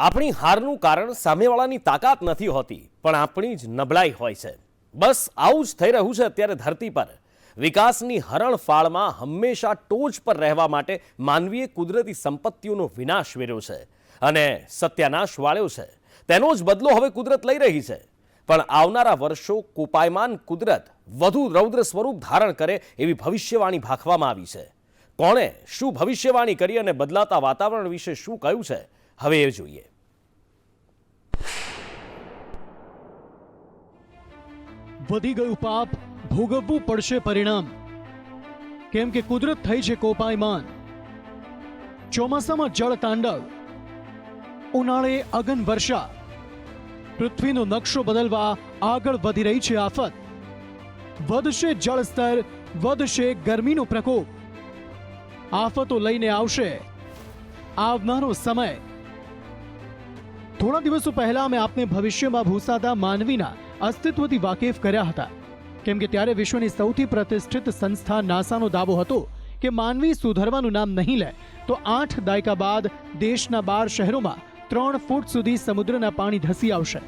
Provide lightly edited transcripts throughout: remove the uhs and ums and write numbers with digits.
આપણી હારનું કારણ સામેવાળાની તાકાત નથી હોતી, પણ આપણી જ નબળાઈ હોય છે। બસ આવું જ થઈ રહ્યું છે અત્યારે ધરતી પર। વિકાસની હરણફાળમાં હંમેશા ટોચ પર રહેવા માટે માનવીએ કુદરતી સંપત્તિઓનો વિનાશ વેર્યો છે અને સત્યાનાશ વાળ્યો છે। તેનો જ બદલો હવે કુદરત લઈ રહી છે, પણ આવનારા વર્ષો કોપાયમાન કુદરત વધુ રૌદ્ર સ્વરૂપ ધારણ કરે એવી ભવિષ્યવાણી ભાખવામાં આવી છે। કોણે શું ભવિષ્યવાણી કરી અને બદલાતા વાતાવરણ વિશે શું કહ્યું છે, હવે એ જોઈએ। વધી ગયું પાપ, ભોગવવું પડશે પરિણામ, કેમ કે કુદરત થઈ છે કોપાયમાન। ચોમાસામાં જળ તાંડવ, ઉનાળે અગન વર્ષા, પૃથ્વીનો નકશો બદલવા આગળ વધી રહી છે આફત। વધશે જળસ્તર, વધશે ગરમીનો પ્રકોપ, આફતો લઈને આવશે આવનારો સમય। થોડા દિવસો પહેલા અમે આપને ભવિષ્યમાં ભૂસાતા માનવીના અસ્તિત્વથી વાકેફ કર્યા હતા, કેમ કે ત્યારે વિશ્વની સૌથી પ્રતિષ્ઠિત સંસ્થા નાસાનો દાવો હતો કે માનવી સુધરવાનું નામ નહીં લે તો 8 દાયકા બાદ દેશના 12 શહેરોમાં 3 ફૂટ સુધી સમુદ્રના પાણી ધસી આવશે,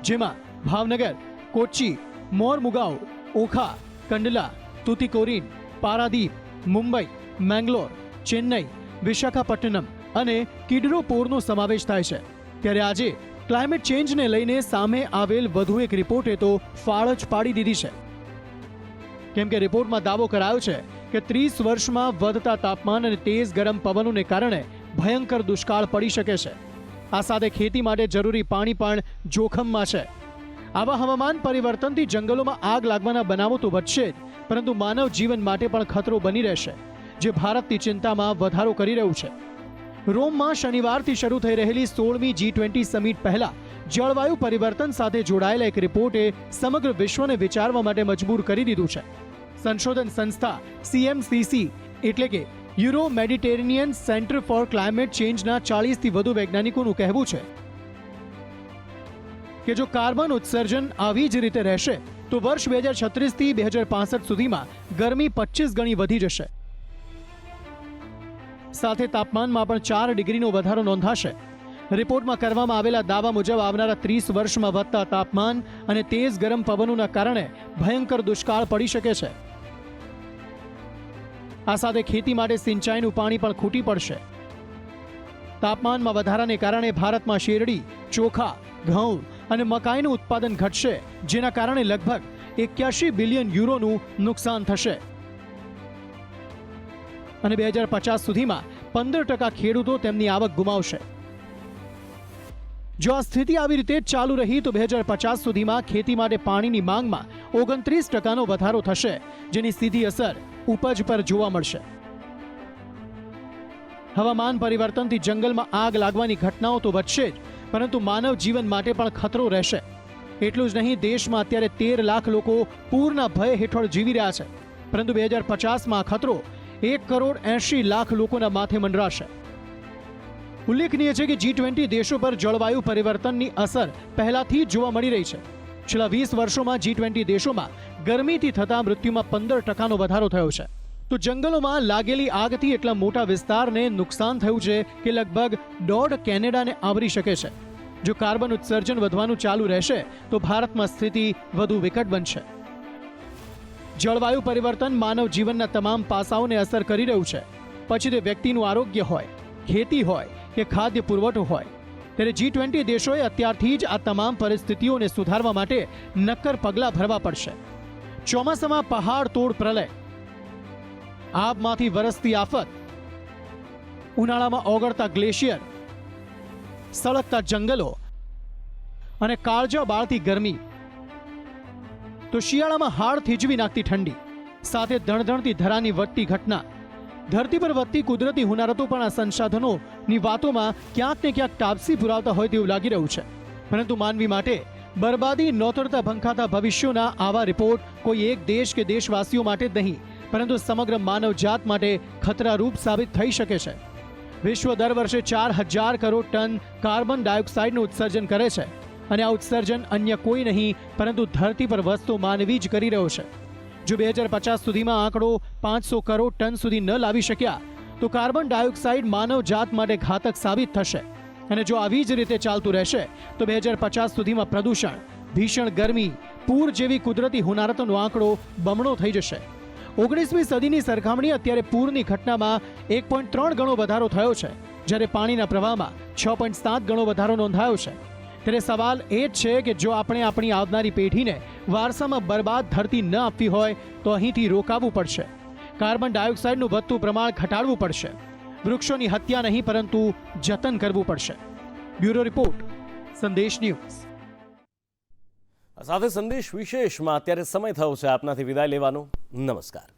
જેમાં ભાવનગર, કોચ્ચી, મોરમુગાવ, ઓખા, કંડલા, તુતિકોરીન, પારાદીપ, મુંબઈ, મેંગલોર, ચેન્નઈ, વિશાખાપટ્ટનમ અને કિડરોપોરનો સમાવેશ થાય છે। ત્યારે આજે ક્લાઇમેટ ચેન્જને લઈને સામે આવેલ વધુ એક રિપોર્ટે તો ફાળ જ પાડી દીધી છે, કેમ કે રિપોર્ટમાં દાવો કરાયો છે કે 30 વર્ષમાં વધતા તાપમાન અને તેજ ગરમ પવનોને કારણે ભયંકર દુષ્કાળ પડી શકે છે। આ સાથે ખેતી માટે જરૂરી પાણી પણ જોખમમાં છે। આવા હવામાન પરિવર્તનથી જંગલોમાં આગ લાગવાના બનાવો તો વધશે જ, પરંતુ માનવ જીવન માટે પણ ખતરો બની રહેશે, જે ભારતની ચિંતામાં વધારો કરી રહ્યું છે। રોમમાં શનિવારથી શરૂ થઈ રહેલી 16મી G20 સમિટ પહેલા જળવાયુ પરિવર્તન સાથે જોડાયેલા એક રિપોર્ટે સમગ્ર વિશ્વને વિચારવા માટે મજબૂર કરી દીધું છે। સંશોધન સંસ્થા CMCC એટલે કે યુરો મેડિટેરેનિયન સેન્ટર ફોર ક્લાઇમેટ ચેન્જના 40થી વધુ વૈજ્ઞાનિકોનું કહેવું છે કે જો કાર્બન ઉત્સર્જન આવી જ રીતે રહેશે તો વર્ષ 2036 થી 2065 સુધીમાં ગરમી 25 ગણી વધી જશે, સાથે તાપમાનમાં પણ 4 ડિગ્રીનો વધારો નોંધાશે। રિપોર્ટમાં કરવામાં આવેલા દાવા મુજબ આવનારા 30 વર્ષમાં વધતા તાપમાન અને તેજ ગરમ પવનોના કારણે ભયંકર દુષ્કાળ પડી શકે છે। આ સાથે ખેતી માટે સિંચાઈનું પાણી પણ ખૂટી પડશે। તાપમાનમાં વધારાને કારણે ભારતમાં શેરડી, ચોખા, ઘઉં અને મકાઈનું ઉત્પાદન ઘટશે, જેના કારણે લગભગ 81 બિલિયન યુરોનું નુકસાન થશે અને 2050 સુધીમાં 15% ખેડૂતો તેમની આવક ગુમાવશે। જો આ સ્થિતિ આવી રીતે ચાલુ રહી તો 2050 સુધીમાં ખેતી માટે પાણીની માંગમાં 29%નો વધારો થશે, જેની સીધી અસર ઉપજ પર જોવા મળશે। હવામાન પરિવર્તનથી જંગલમાં આગ લાગવાની ઘટનાઓ તો વધશે જ, પરંતુ માનવ જીવન માટે પણ ખતરો રહેશે। એટલું જ નહીં, દેશમાં અત્યારે 13 લાખ લોકો પૂરના ભય હેઠળ જીવી રહ્યા છે, પરંતુ 2050માં આ ખતરો 1,80,00,000 લોકોના માથે મંડરાશે। ઉલ્લેખનીય છે કે G20 દેશો પર જળવાયુ પરિવર્તનની અસર પહેલાથી જ જોવા મળી રહી છે। છેલ્લા 20 વર્ષોમાં G20 દેશોમાં ગરમીથી થતા મૃત્યુમાં 15%નો વધારો થયો છે, તો જંગલોમાં લાગેલી આગથી એટલા મોટા વિસ્તારને નુકસાન થયું છે કે લગભગ 1.5 કેનેડાને આવરી શકે છે। જો કાર્બન ઉત્સર્જન વધવાનું ચાલુ રહેશે તો ભારતમાં સ્થિતિ વધુ વિકટ બનશે। જળવાયુ પરિવર્તન માનવ જીવનના તમામ પાસાઓને અસર કરી રહ્યું છે, પછી તે વ્યક્તિનું આરોગ્ય હોય, ખેતી હોય કે ખાદ્ય પુરવઠો હોય। ત્યારે G20 દેશોએ અત્યારથી જ આ તમામ પરિસ્થિતિઓને સુધારવા માટે નક્કર પગલાં ભરવા પડશે। ચોમાસામાં પહાડ તોડ પ્રલય, આબમાંથી વરસતી આફત, ઉનાળામાં ઓગળતા ગ્લેશિયર, સળગતા જંગલો અને કાળજા બાળતી ગરમી, તો શિયાળામાં હાડ થીજવી નાખતી ઠંડી, સાથે ધણધણતી ધરાની વધતી ઘટના। ધરતી પર વધતી કુદરતી હોનારતો પણ આ સંસાધનોની વાતોમાં ક્યાંક ને ક્યાંક ટાપસી પુરાવતા હોય તેવું લાગી રહ્યું છે, પરંતુ માનવી માટે બરબાદી નોતરતા ભંખાતા ભવિષ્યોના આવા રિપોર્ટ કોઈ એક દેશ કે દેશવાસીઓ માટે જ નહીં, પરંતુ સમગ્ર માનવજાત માટે ખતરારૂપ સાબિત થઈ શકે છે। વિશ્વ દર વર્ષે 4,000 કરોડ ટન કાર્બન ડાયોક્સાઇડનું ઉત્સર્જન કરે છે, અને આ ઉત્સર્જન અન્ય કોઈ નહીં પરંતુ ધરતી પર વસતો માનવી જ કરી રહ્યો છે। જો 2050 સુધીમાં આંકડો 500 કરોડ ટન સુધી ન લાવી શક્યા તો કાર્બન ડાયોક્સાઇડ માનવ જાત માટે ઘાતક સાબિત થશે અને જો આવી જ રીતે ચાલતું રહેશે તો 2050 સુધીમાં પ્રદૂષણ, ભીષણ ગરમી, પૂર જેવી કુદરતી હોનારતોનો આંકડો બમણો થઈ જશે. 19મી સદીની સરખામણી અત્યારે પૂરની ઘટનામાં 1.3 ગણો વધારો થયો છે, જ્યારે પાણીના પ્રવાહમાં 6.7 ગણો વધારો નોંધાયો છે. ત્યારે સવાલ એ જ છે કે જો આપણે આપણી આવનારી પેઢીને વારસામાં બરબાદ ધરતી ન આપવી હોય તો અહીંથી રોકાવવું પડશે. કાર્બન ડાયોક્સાઇડનું વધતું પ્રમાણ ઘટાડવું પડશે. વૃક્ષોની હત્યા નહીં પરંતુ જતન કરવું પડશે. બ્યુરો રિપોર્ટ, સંદેશ ન્યૂઝ. સાથે સંદેશ વિશેષમાં અત્યારે સમય થયો છે આપનાથી વિદાય લેવાનો. નમસ્કાર.